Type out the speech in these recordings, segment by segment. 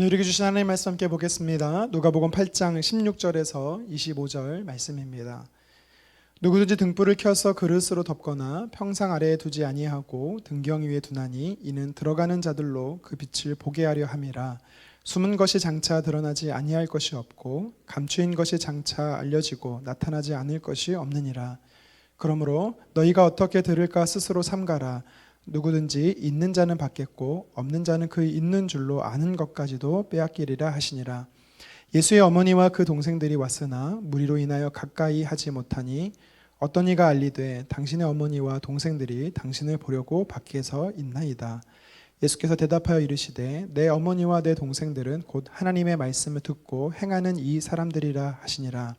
오늘 우리에게 주신 하나님의 말씀 함께 보겠습니다. 누가복음 8장 16절에서 25절 말씀입니다. 누구든지 등불을 켜서 그릇으로 덮거나 평상 아래에 두지 아니하고 등경 위에 두나니 이는 들어가는 자들로 그 빛을 보게 하려 함이라. 숨은 것이 장차 드러나지 아니할 것이 없고 감추인 것이 장차 알려지고 나타나지 않을 것이 없느니라. 그러므로 너희가 어떻게 들을까 스스로 삼가라. 누구든지 있는 자는 받겠고 없는 자는 그 있는 줄로 아는 것까지도 빼앗기리라 하시니라. 예수의 어머니와 그 동생들이 왔으나 무리로 인하여 가까이 하지 못하니 어떤 이가 알리되 당신의 어머니와 동생들이 당신을 보려고 밖에서 있나이다. 예수께서 대답하여 이르시되 내 어머니와 내 동생들은 곧 하나님의 말씀을 듣고 행하는 이 사람들이라 하시니라.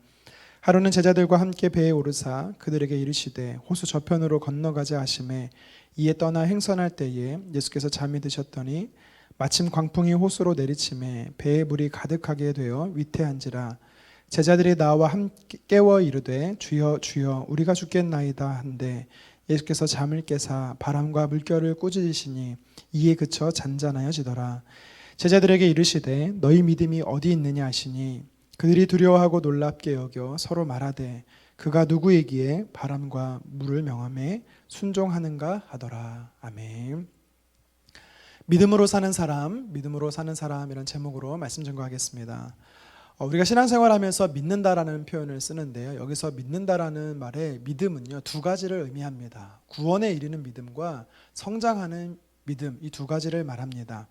하루는 제자들과 함께 배에 오르사 그들에게 이르시되 호수 저편으로 건너가자 하시매 이에 떠나 행선할 때에 예수께서 잠이 드셨더니 마침 광풍이 호수로 내리침에 배에 물이 가득하게 되어 위태한지라. 제자들이 나와 함께 깨워 이르되 주여 주여 우리가 죽겠나이다 한데 예수께서 잠을 깨사 바람과 물결을 꾸짖으시니 이에 그쳐 잔잔하여지더라. 제자들에게 이르시되 너희 믿음이 어디 있느냐 하시니 그들이 두려워하고 놀랍게 여겨 서로 말하되 그가 누구이기에 바람과 물을 명함에 순종하는가 하더라. 아멘. 믿음으로 사는 사람, 믿음으로 사는 사람이라는 제목으로 말씀 전거하겠습니다. 우리가 신앙생활하면서 믿는다라는 표현을 쓰는데요. 여기서 믿는다라는 말의 믿음은요, 두 가지를 의미합니다. 구원에 이르는 믿음과 성장하는 믿음, 이 두 가지를 말합니다.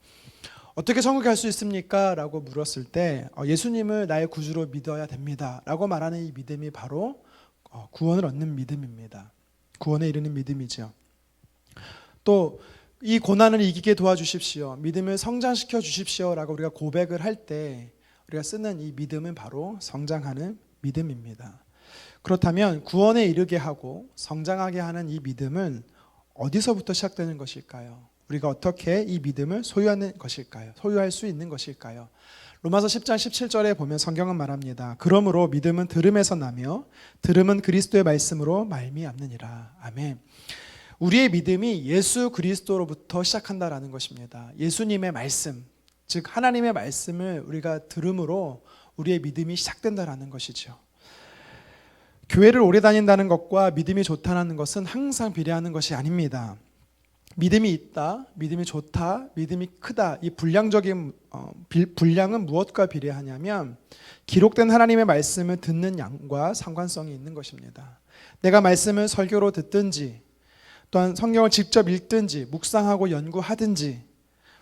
어떻게 천국에 갈 수 있습니까? 라고 물었을 때 예수님을 나의 구주로 믿어야 됩니다 라고 말하는 이 믿음이 바로 구원을 얻는 믿음입니다. 구원에 이르는 믿음이죠. 또 이 고난을 이기게 도와주십시오, 믿음을 성장시켜 주십시오 라고 우리가 고백을 할 때 우리가 쓰는 이 믿음은 바로 성장하는 믿음입니다. 그렇다면 구원에 이르게 하고 성장하게 하는 이 믿음은 어디서부터 시작되는 것일까요? 우리가 어떻게 이 믿음을 소유하는 것일까요? 소유할 수 있는 것일까요? 로마서 10장 17절에 보면 성경은 말합니다. 그러므로 믿음은 들음에서 나며 들음은 그리스도의 말씀으로 말미암느니라. 아멘. 우리의 믿음이 예수 그리스도로부터 시작한다라는 것입니다. 예수님의 말씀, 즉 하나님의 말씀을 우리가 들음으로 우리의 믿음이 시작된다라는 것이죠. 교회를 오래 다닌다는 것과 믿음이 좋다는 것은 항상 비례하는 것이 아닙니다. 믿음이 있다, 믿음이 좋다, 믿음이 크다, 이 분량적인 분량은 무엇과 비례하냐면 기록된 하나님의 말씀을 듣는 양과 상관성이 있는 것입니다. 내가 말씀을 설교로 듣든지 또한 성경을 직접 읽든지 묵상하고 연구하든지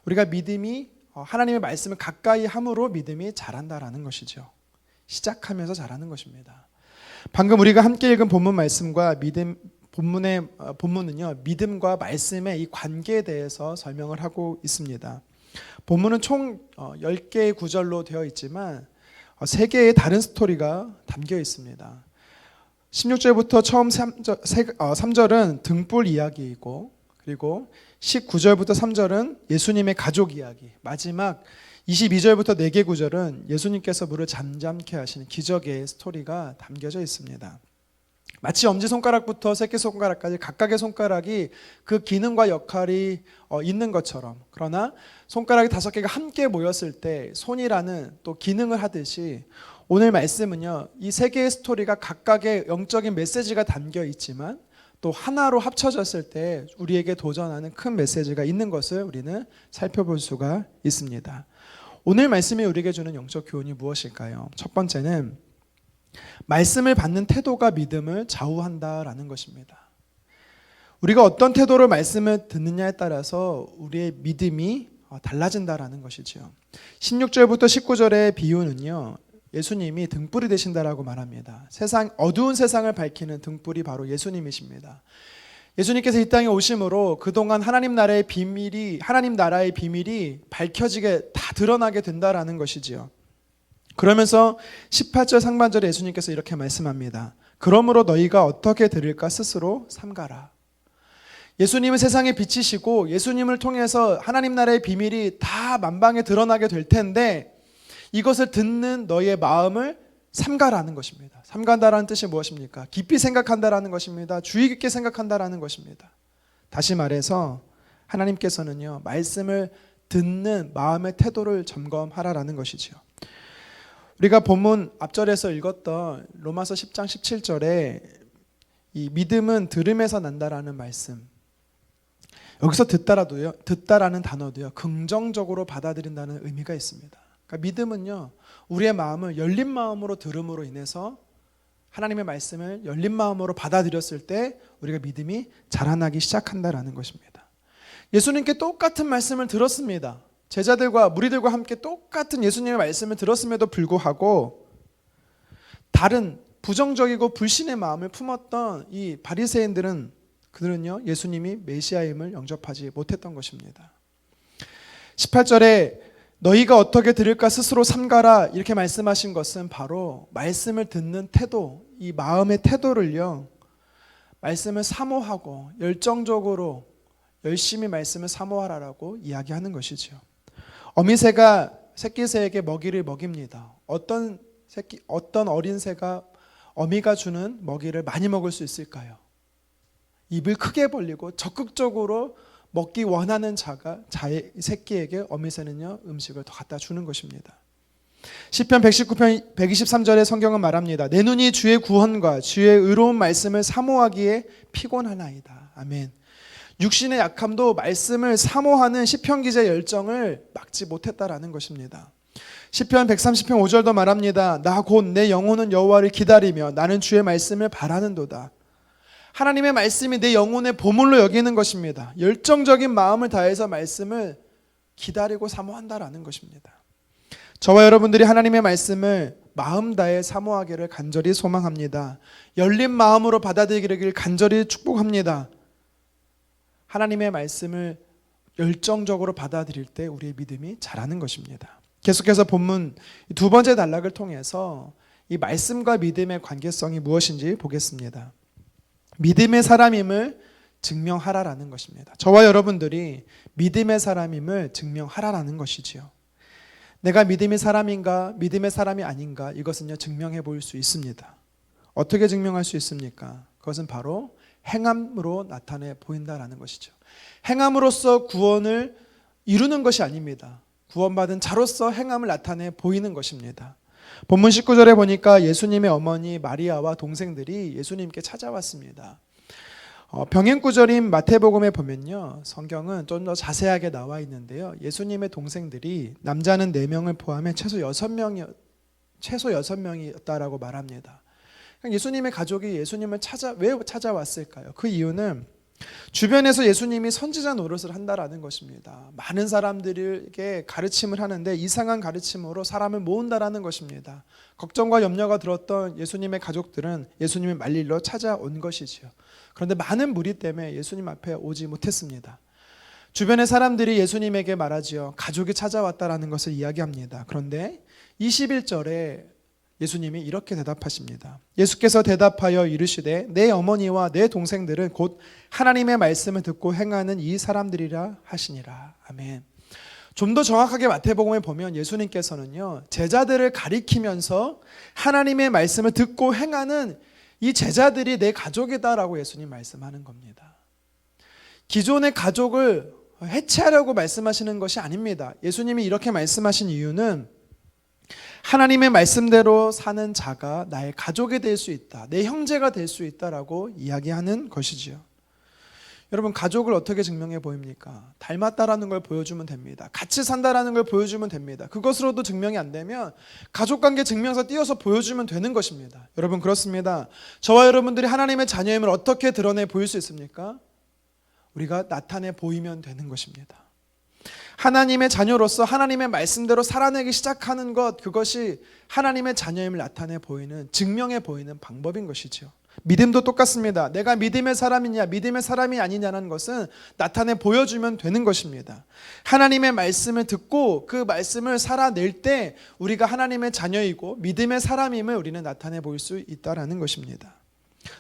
우리가 믿음이 하나님의 말씀을 가까이 함으로 믿음이 자란다라는 것이죠. 시작하면서 자라는 것입니다. 방금 우리가 함께 읽은 본문 말씀과 본문은요, 믿음과 말씀의 이 관계에 대해서 설명을 하고 있습니다. 본문은 총 10개의 구절로 되어 있지만 3개의 다른 스토리가 담겨 있습니다. 16절부터 처음 3절은 등불 이야기이고, 그리고 19절부터 3절은 예수님의 가족 이야기, 마지막 22절부터 4개 구절은 예수님께서 물을 잠잠케 하시는 기적의 스토리가 담겨져 있습니다. 마치 엄지손가락부터 새끼손가락까지 각각의 손가락이 그 기능과 역할이 있는 것처럼, 그러나 손가락이 5개가 함께 모였을 때 손이라는 또 기능을 하듯이 오늘 말씀은요, 이 3개의 스토리가 각각의 영적인 메시지가 담겨 있지만 또 하나로 합쳐졌을 때 우리에게 도전하는 큰 메시지가 있는 것을 우리는 살펴볼 수가 있습니다. 오늘 말씀이 우리에게 주는 영적 교훈이 무엇일까요? 첫 번째는 말씀을 받는 태도가 믿음을 좌우한다라는 것입니다. 우리가 어떤 태도로 말씀을 듣느냐에 따라서 우리의 믿음이 달라진다라는 것이죠. 16절부터 19절의 비유는요, 예수님이 등불이 되신다라고 말합니다. 어두운 세상을 밝히는 등불이 바로 예수님이십니다. 예수님께서 이 땅에 오심으로 그동안 하나님 나라의 비밀이 밝혀지게 다 드러나게 된다라는 것이지요. 그러면서 18절 상반절에 예수님께서 이렇게 말씀합니다. 그러므로 너희가 어떻게 들을까 스스로 삼가라. 예수님은 세상의 빛이시고 예수님을 통해서 하나님 나라의 비밀이 다 만방에 드러나게 될 텐데 이것을 듣는 너희의 마음을 삼가라는 것입니다. 삼간다라는 뜻이 무엇입니까? 깊이 생각한다라는 것입니다. 주의 깊게 생각한다라는 것입니다. 다시 말해서 하나님께서는요, 말씀을 듣는 마음의 태도를 점검하라라는 것이지요. 우리가 본문 앞절에서 읽었던 로마서 10장 17절에 이 믿음은 들음에서 난다라는 말씀, 여기서 듣다라는 단어도요, 긍정적으로 받아들인다는 의미가 있습니다. 그러니까 믿음은요, 우리의 마음을 열린 마음으로 들음으로 인해서 하나님의 말씀을 열린 마음으로 받아들였을 때 우리가 믿음이 자라나기 시작한다라는 것입니다. 예수님께 똑같은 말씀을 들었습니다. 제자들과 무리들과 함께 똑같은 예수님의 말씀을 들었음에도 불구하고 다른 부정적이고 불신의 마음을 품었던 이 바리새인들은, 그들은요, 예수님이 메시아임을 영접하지 못했던 것입니다. 18절에 너희가 어떻게 들을까 스스로 삼가라 이렇게 말씀하신 것은 바로 말씀을 듣는 태도, 이 마음의 태도를요, 말씀을 사모하고 열정적으로 열심히 말씀을 사모하라라고 이야기하는 것이죠. 어미새가 새끼새에게 먹이를 먹입니다. 어떤 어린 새가 어미가 주는 먹이를 많이 먹을 수 있을까요? 입을 크게 벌리고 적극적으로 먹기 원하는 자의 새끼에게 어미새는요, 음식을 더 갖다 주는 것입니다. 시편 119편 123절에 성경은 말합니다. 내 눈이 주의 구원과 주의 의로운 말씀을 사모하기에 피곤하나이다. 아멘. 육신의 약함도 말씀을 사모하는 시편 기자의 열정을 막지 못했다라는 것입니다. 시편 130편 5절도 말합니다. 나 곧 내 영혼은 여호와를 기다리며 나는 주의 말씀을 바라는도다. 하나님의 말씀이 내 영혼의 보물로 여기는 것입니다. 열정적인 마음을 다해서 말씀을 기다리고 사모한다라는 것입니다. 저와 여러분들이 하나님의 말씀을 마음 다해 사모하기를 간절히 소망합니다. 열린 마음으로 받아들이기를 간절히 축복합니다. 하나님의 말씀을 열정적으로 받아들일 때 우리의 믿음이 자라는 것입니다. 계속해서 본문 두 번째 단락을 통해서 이 말씀과 믿음의 관계성이 무엇인지 보겠습니다. 믿음의 사람임을 증명하라라는 것입니다. 저와 여러분들이 믿음의 사람임을 증명하라라는 것이지요. 내가 믿음의 사람인가 믿음의 사람이 아닌가, 이것은요, 증명해 볼 수 있습니다. 어떻게 증명할 수 있습니까? 그것은 바로 행함으로 나타내 보인다라는 것이죠. 행함으로써 구원을 이루는 것이 아닙니다. 구원받은 자로서 행함을 나타내 보이는 것입니다. 본문 19절에 보니까 예수님의 어머니 마리아와 동생들이 예수님께 찾아왔습니다. 병행 구절인 마태복음에 보면요, 성경은 좀 더 자세하게 나와 있는데요, 예수님의 동생들이 남자는 4명을 포함해 최소 6명이었다라고 말합니다. 예수님의 가족이 예수님을 왜 찾아왔을까요? 그 이유는 주변에서 예수님이 선지자 노릇을 한다라는 것입니다. 많은 사람들에게 가르침을 하는데 이상한 가르침으로 사람을 모은다라는 것입니다. 걱정과 염려가 들었던 예수님의 가족들은 예수님을 말리러 찾아온 것이지요. 그런데 많은 무리 때문에 예수님 앞에 오지 못했습니다. 주변의 사람들이 예수님에게 말하지요. 가족이 찾아왔다라는 것을 이야기합니다. 그런데 21절에 예수님이 이렇게 대답하십니다. 예수께서 대답하여 이르시되 내 어머니와 내 동생들은 곧 하나님의 말씀을 듣고 행하는 이 사람들이라 하시니라. 아멘. 좀 더 정확하게 마태복음에 보면 예수님께서는요, 제자들을 가리키면서 하나님의 말씀을 듣고 행하는 이 제자들이 내 가족이다라고 예수님 말씀하는 겁니다. 기존의 가족을 해체하려고 말씀하시는 것이 아닙니다. 예수님이 이렇게 말씀하신 이유는 하나님의 말씀대로 사는 자가 나의 가족이 될 수 있다, 내 형제가 될 수 있다라고 이야기하는 것이지요. 여러분, 가족을 어떻게 증명해 보입니까? 닮았다라는 걸 보여주면 됩니다. 같이 산다라는 걸 보여주면 됩니다. 그것으로도 증명이 안 되면 가족관계 증명서 띄어서 보여주면 되는 것입니다. 여러분, 그렇습니다. 저와 여러분들이 하나님의 자녀임을 어떻게 드러내 보일 수 있습니까? 우리가 나타내 보이면 되는 것입니다. 하나님의 자녀로서 하나님의 말씀대로 살아내기 시작하는 것, 그것이 하나님의 자녀임을 나타내 보이는, 증명해 보이는 방법인 것이죠. 믿음도 똑같습니다. 내가 믿음의 사람이냐 믿음의 사람이 아니냐는 것은 나타내 보여주면 되는 것입니다. 하나님의 말씀을 듣고 그 말씀을 살아낼 때 우리가 하나님의 자녀이고 믿음의 사람임을 우리는 나타내 보일 수 있다는 것입니다.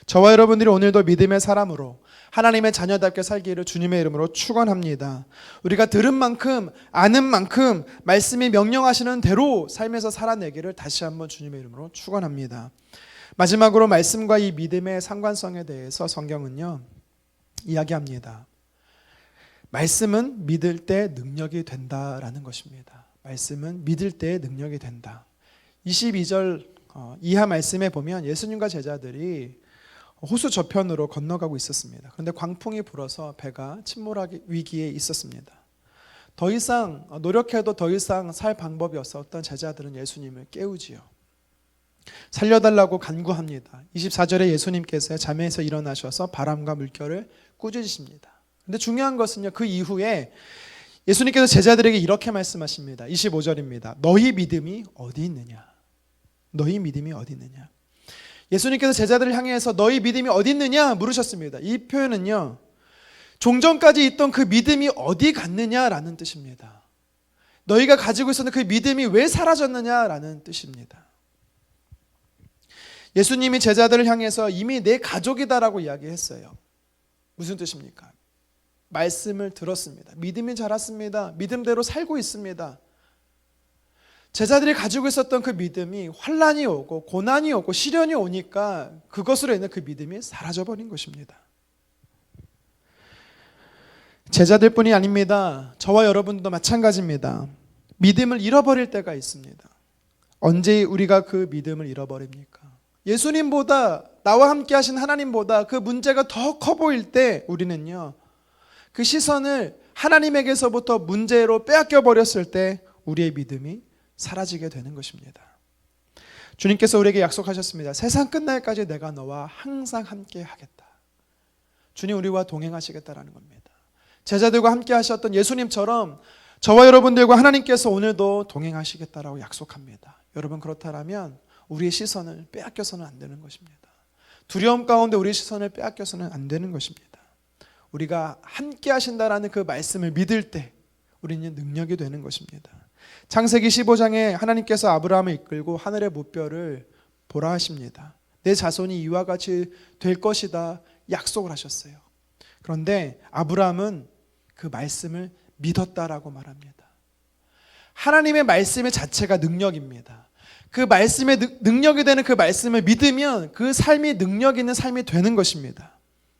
저와 여러분들이 오늘도 믿음의 사람으로 하나님의 자녀답게 살기를 주님의 이름으로 축원합니다. 우리가 들은 만큼 아는 만큼 말씀이 명령하시는 대로 삶에서 살아내기를 다시 한번 주님의 이름으로 축원합니다. 마지막으로 말씀과 이 믿음의 상관성에 대해서 성경은요, 이야기합니다. 말씀은 믿을 때 능력이 된다라는 것입니다. 말씀은 믿을 때 능력이 된다. 22절 이하 말씀에 보면 예수님과 제자들이 호수 저편으로 건너가고 있었습니다. 그런데 광풍이 불어서 배가 침몰하기 위기에 있었습니다. 더 이상 노력해도 더 이상 살 방법이 없었던 제자들은 예수님을 깨우지요. 살려달라고 간구합니다. 24절에 예수님께서 잠에서 일어나셔서 바람과 물결을 꾸짖으십니다. 그런데 중요한 것은요, 그 이후에 예수님께서 제자들에게 이렇게 말씀하십니다. 25절입니다. 너희 믿음이 어디 있느냐? 너희 믿음이 어디 있느냐? 예수님께서 제자들을 향해서 너희 믿음이 어디 있느냐 물으셨습니다. 이 표현은요, 종전까지 있던 그 믿음이 어디 갔느냐라는 뜻입니다. 너희가 가지고 있었던 그 믿음이 왜 사라졌느냐라는 뜻입니다. 예수님이 제자들을 향해서 이미 내 가족이다라고 이야기했어요. 무슨 뜻입니까? 말씀을 들었습니다. 믿음이 자랐습니다. 믿음대로 살고 있습니다. 제자들이 가지고 있었던 그 믿음이 환난이 오고 고난이 오고 시련이 오니까 그것으로 인해 그 믿음이 사라져버린 것입니다. 제자들뿐이 아닙니다. 저와 여러분도 마찬가지입니다. 믿음을 잃어버릴 때가 있습니다. 언제 우리가 그 믿음을 잃어버립니까? 예수님보다, 나와 함께 하신 하나님보다 그 문제가 더 커 보일 때 우리는요, 그 시선을 하나님에게서부터 문제로 빼앗겨 버렸을 때 우리의 믿음이 사라지게 되는 것입니다. 주님께서 우리에게 약속하셨습니다. 세상 끝날까지 내가 너와 항상 함께 하겠다. 주님 우리와 동행하시겠다라는 겁니다. 제자들과 함께 하셨던 예수님처럼 저와 여러분들과 하나님께서 오늘도 동행하시겠다라고 약속합니다. 여러분, 그렇다면 우리의 시선을 빼앗겨서는 안 되는 것입니다. 두려움 가운데 우리의 시선을 빼앗겨서는 안 되는 것입니다. 우리가 함께 하신다라는 그 말씀을 믿을 때 우리는 능력이 되는 것입니다. 창세기 15장에 하나님께서 아브라함을 이끌고 하늘의 무뼈를 보라 하십니다. 내 자손이 이와 같이 될 것이다 약속을 하셨어요. 그런데 아브라함은 그 말씀을 믿었다라고 말합니다. 하나님의 말씀의 자체가 능력입니다. 그 말씀의 능력이 되는 그 말씀을 믿으면 그 삶이 능력 있는 삶이 되는 것입니다.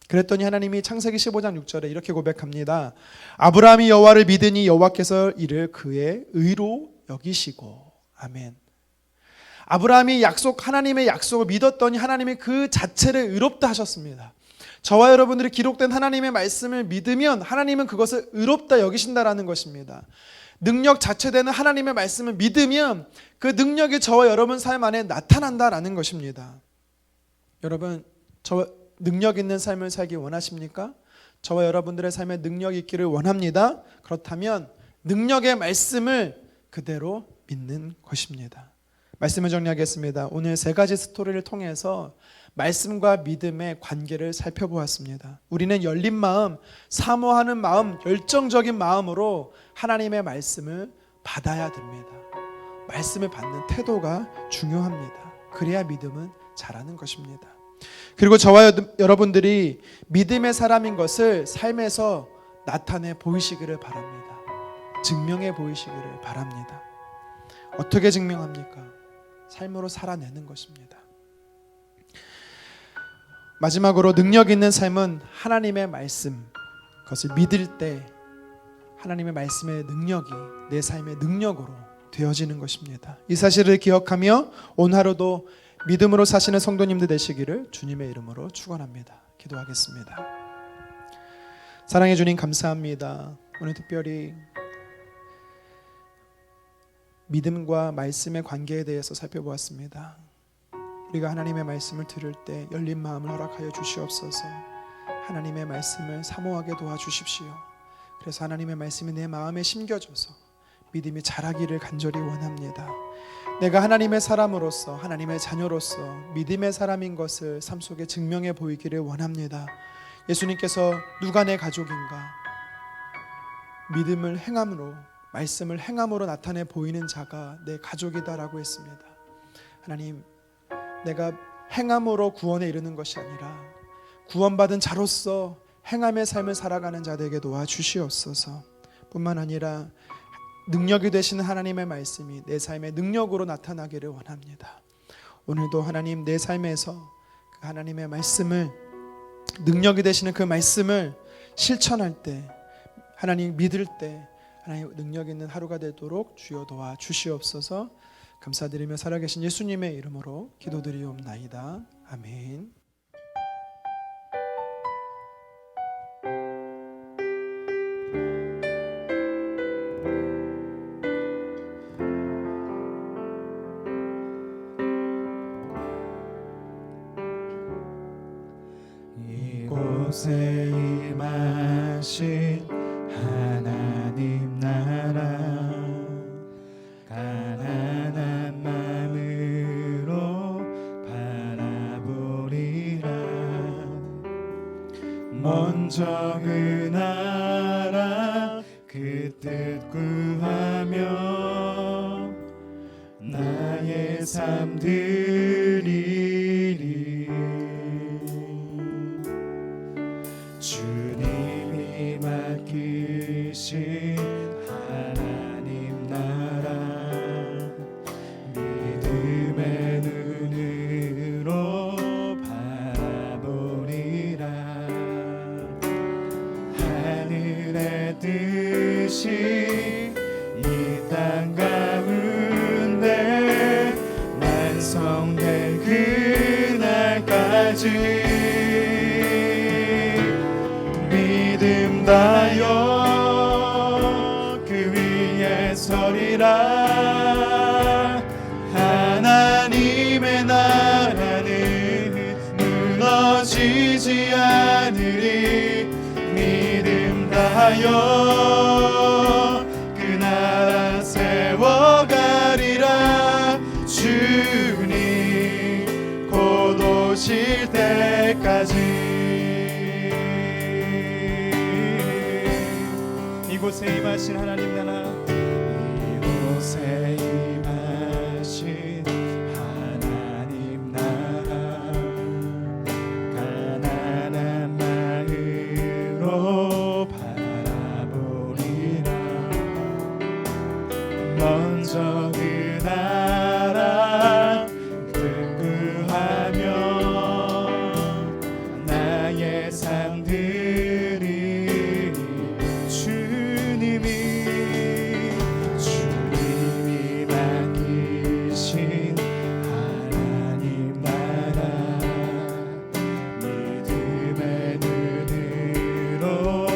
그랬더니 하나님이 창세기 15장 6절에 이렇게 고백합니다. 아브라함이 여호와를 믿으니 여호와께서 이를 그의 의로 여기시고. 아멘. 아브라함이 하나님의 약속을 믿었더니 하나님이 그 자체를 의롭다 하셨습니다. 저와 여러분들이 기록된 하나님의 말씀을 믿으면 하나님은 그것을 의롭다 여기신다라는 것입니다. 능력 자체 되는 하나님의 말씀을 믿으면 그 능력이 저와 여러분 삶 안에 나타난다라는 것입니다. 여러분, 능력 있는 삶을 살기 원하십니까? 저와 여러분들의 삶에 능력이 있기를 원합니다. 그렇다면 능력의 말씀을 그대로 믿는 것입니다. 말씀을 정리하겠습니다. 오늘 세 가지 스토리를 통해서 말씀과 믿음의 관계를 살펴보았습니다. 우리는 열린 마음, 사모하는 마음, 열정적인 마음으로 하나님의 말씀을 받아야 됩니다. 말씀을 받는 태도가 중요합니다. 그래야 믿음은 자라는 것입니다. 그리고 저와 여러분들이 믿음의 사람인 것을 삶에서 나타내 보이시기를 바랍니다. 증명해 보이시기를 바랍니다. 어떻게 증명합니까? 삶으로 살아내는 것입니다. 마지막으로 능력 있는 삶은 하나님의 말씀, 그것을 믿을 때 하나님의 말씀의 능력이 내 삶의 능력으로 되어지는 것입니다. 이 사실을 기억하며 오늘 하루도 믿음으로 사시는 성도님들 되시기를 주님의 이름으로 축원합니다. 기도하겠습니다. 사랑해 주님 감사합니다. 오늘 특별히 믿음과 말씀의 관계에 대해서 살펴보았습니다. 우리가 하나님의 말씀을 들을 때 열린 마음을 허락하여 주시옵소서. 하나님의 말씀을 사모하게 도와주십시오. 그래서 하나님의 말씀이 내 마음에 심겨져서 믿음이 자라기를 간절히 원합니다. 내가 하나님의 사람으로서, 하나님의 자녀로서 믿음의 사람인 것을 삶 속에 증명해 보이기를 원합니다. 예수님께서 누가 내 가족인가? 믿음을 행함으로, 말씀을 행함으로 나타내 보이는 자가 내 가족이다라고 했습니다. 하나님, 내가 행함으로 구원에 이르는 것이 아니라 구원받은 자로서 행함의 삶을 살아가는 자들에게 도와주시옵소서. 뿐만 아니라 능력이 되시는 하나님의 말씀이 내 삶의 능력으로 나타나기를 원합니다. 오늘도 하나님, 내 삶에서 그 하나님의 말씀을, 능력이 되시는 그 말씀을 실천할 때 하나님 믿을 때 하나님 능력 있는 하루가 되도록 주여 도와 주시옵소서. 감사드리며 살아계신 예수님의 이름으로 기도드리옵나이다. 아멘. 이곳에 임하신 하나님 나라, 가난한 마음으로 바라보리라. 먼저 은하라 그 뜻 구하며 나의 삶 드리리. 주님이 맡기신 하나님 나라, 믿음의 눈으로 바라보리라. 하늘의 뜻이 이 땅 가운데 완성될 그날까지 믿음 다여 그 위에 서리라. 하나님의 나라는 무너지지 않으리. 믿음 다여 그 나라 세워가리라. 주님 곧 오실 때까지. 이곳에 임하신 하나님 나라, 이곳에 임하신 하나님 나라, 가난한 마음으로 바라보리라. 먼저 그 나라 근구하며 나의 삶 드리리. 주님이 맡기신 하나님 나라, 믿음의 눈으로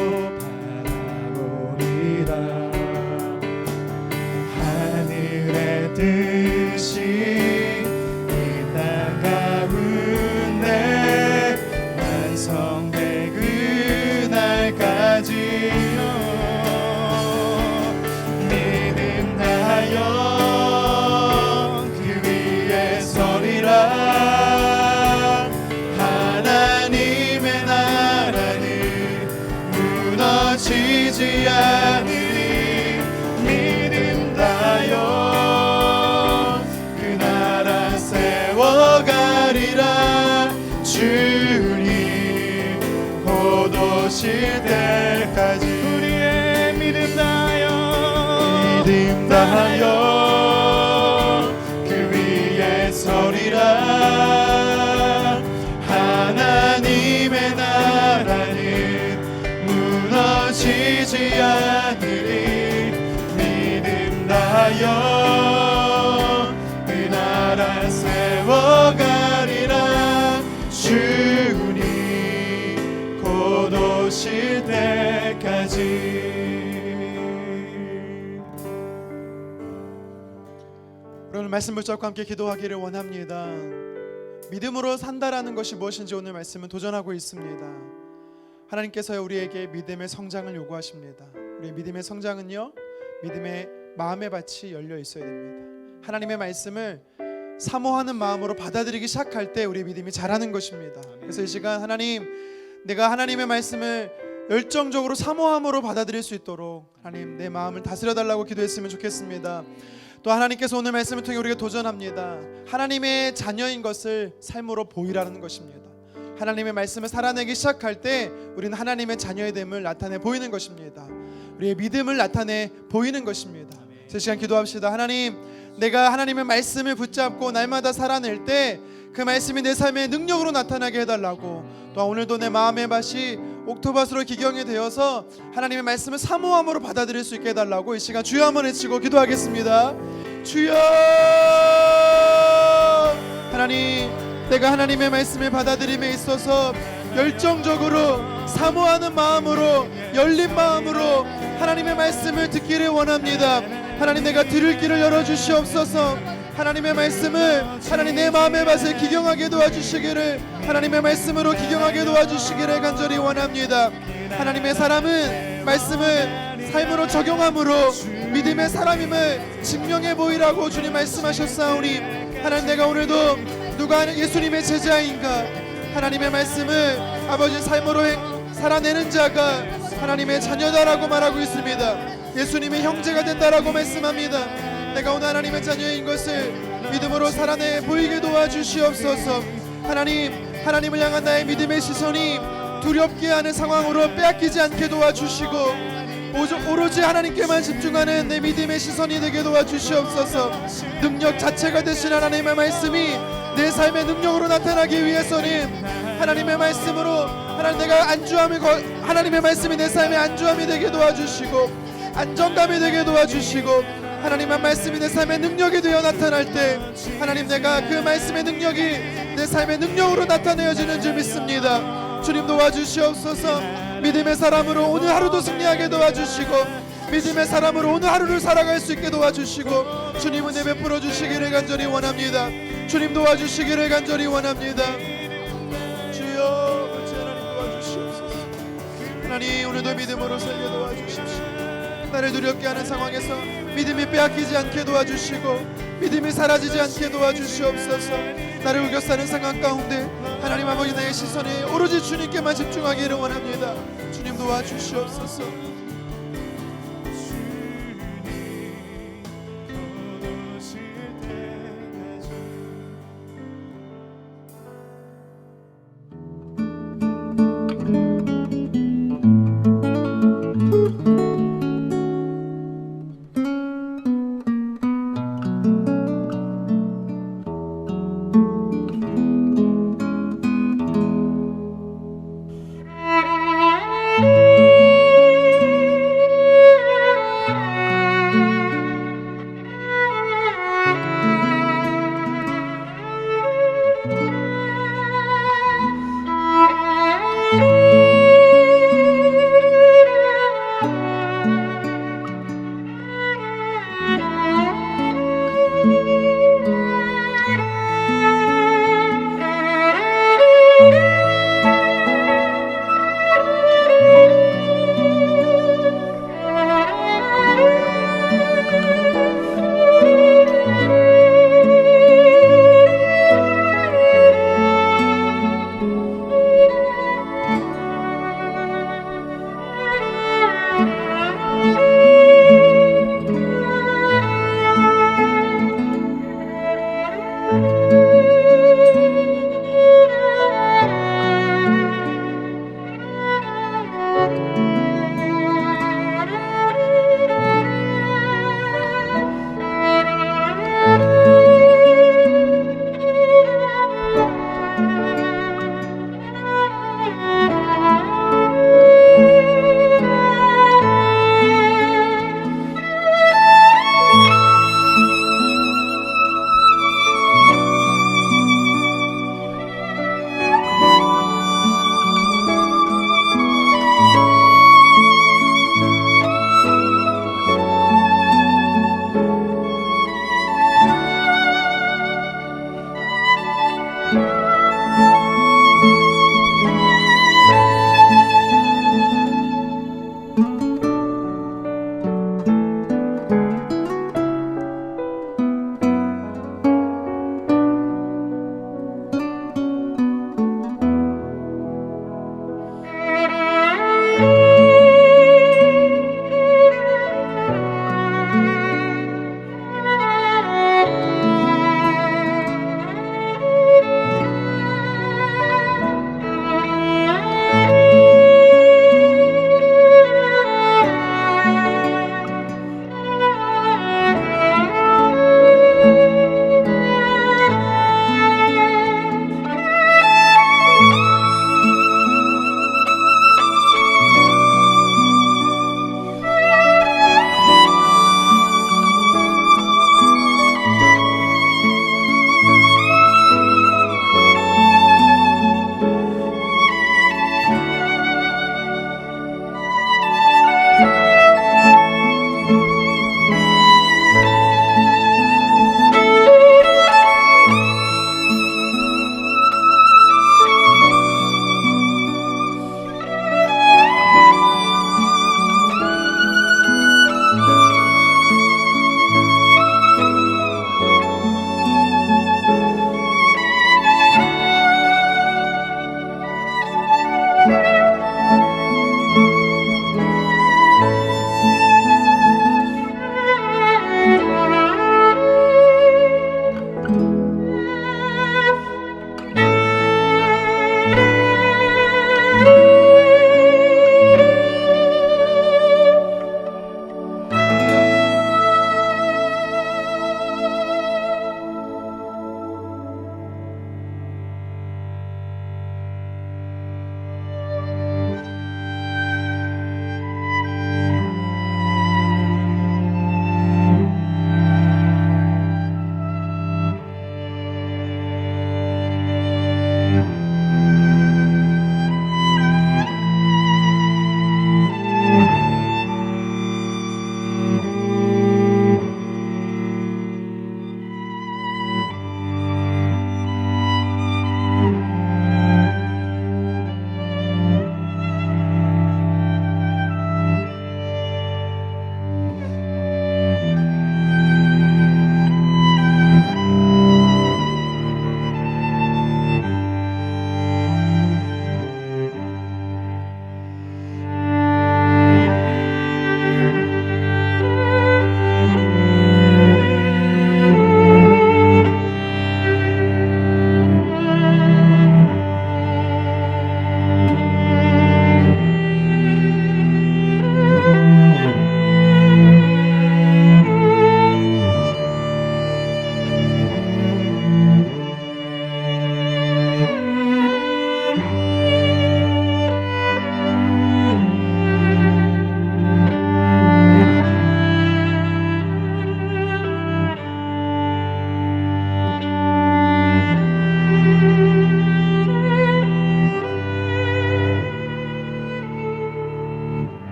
바라보리라. 하늘의 뜻이 이 땅 가운데 완성될 그날까지 믿음 다여 그 위에 서리라. 하나님의 나라는 무너지지 않으리. 믿음 다여 그 나라 세워가리라. 주님 곧 오실 때까지 우리의 믿음 다여 그 위에 서리라. 하나님의 나라는 무너지지 않으리. 믿음 다여 그 나라 세워가리라. 주님 곧 오실 때까지. 오늘 말씀 붙잡고 함께 기도하기를 원합니다. 믿음으로 산다라는 것이 무엇인지 오늘 말씀은 도전하고 있습니다. 하나님께서 우리에게 믿음의 성장을 요구하십니다. 우리 믿음의 성장은요, 믿음의 마음의 밭이 열려 있어야 됩니다. 하나님의 말씀을 사모하는 마음으로 받아들이기 시작할 때 우리 믿음이 자라는 것입니다. 그래서 이 시간 하나님, 내가 하나님의 말씀을 열정적으로 사모함으로 받아들일 수 있도록 하나님 내 마음을 다스려 달라고 기도했으면 좋겠습니다. 또 하나님께서 오늘 말씀을 통해 우리가 도전합니다. 하나님의 자녀인 것을 삶으로 보이라는 것입니다. 하나님의 말씀을 살아내기 시작할 때 우리는 하나님의 자녀의 됨을 나타내 보이는 것입니다. 우리의 믿음을 나타내 보이는 것입니다. 이 시간 기도합시다. 하나님, 내가 하나님의 말씀을 붙잡고 날마다 살아낼 때 그 말씀이 내 삶의 능력으로 나타나게 해달라고, 또 오늘도 내 마음의 밭이 옥토밭으로 기경이 되어서 하나님의 말씀을 사모함으로 받아들일 수 있게 해달라고 이 시간 주여 한번 외치고 기도하겠습니다. 주여, 하나님, 내가 하나님의 말씀을 받아들임에 있어서 열정적으로 사모하는 마음으로, 열린 마음으로 하나님의 말씀을 듣기를 원합니다. 하나님, 내가 들을 길을 열어주시옵소서. 하나님의 말씀을, 하나님 내 마음의 밭을 기경하게 도와주시기를, 하나님의 말씀으로 기경하게 도와주시기를 간절히 원합니다. 하나님의 사람은 말씀을 삶으로 적용함으로 믿음의 사람임을 증명해 보이라고 주님 말씀하셨사오니, 하나님, 내가 오늘도 누가 예수님의 제자인가, 하나님의 말씀을 아버지 삶으로 살아내는 자가 하나님의 자녀다라고 말하고 있습니다. 예수님의 형제가 된다라고 말씀합니다. 내가 오늘 하나님의 자녀인 것을 믿음으로 살아내 보이게 도와주시옵소서. 하나님, 하나님을 향한 나의 믿음의 시선이 두렵게 하는 상황으로 빼앗기지 않게 도와주시고 오로지 하나님께만 집중하는 내 믿음의 시선이 되게 도와주시옵소서. 능력 자체가 되신 하나님의 말씀이 내 삶의 능력으로 나타나기 위해서는 하나님의 말씀으로 하나님 내가 하나님의 말씀이 내 삶의 안주함이 되게 도와주시고 안정감이 되게 도와주시고 하나님의 말씀이 내 삶의 능력이 되어 나타날 때 하나님, 내가 그 말씀의 능력이 내 삶의 능력으로 나타내어지는 줄 믿습니다. 주님 도와주시옵소서. 믿음의 사람으로 오늘 하루도 승리하게 도와주시고 믿음의 사람으로 오늘 하루를 살아갈 수 있게 도와주시고 주님 은혜 베풀어 주시기를 간절히 원합니다. 주님 도와주시기를 간절히 원합니다. 주여, 어찌 하나님 도와주시옵소서. 하나님, 오늘도 믿음으로 살게 도와주십시오. 나를 두렵게 하는 상황에서 믿음이 빼앗기지 않게 도와주시고 믿음이 사라지지 않게 도와주시옵소서. 나를 우겨싸는 상황 가운데 하나님 아버지, 나의 시선이 오로지 주님께만 집중하기를 원합니다. 주님 도와주시옵소서.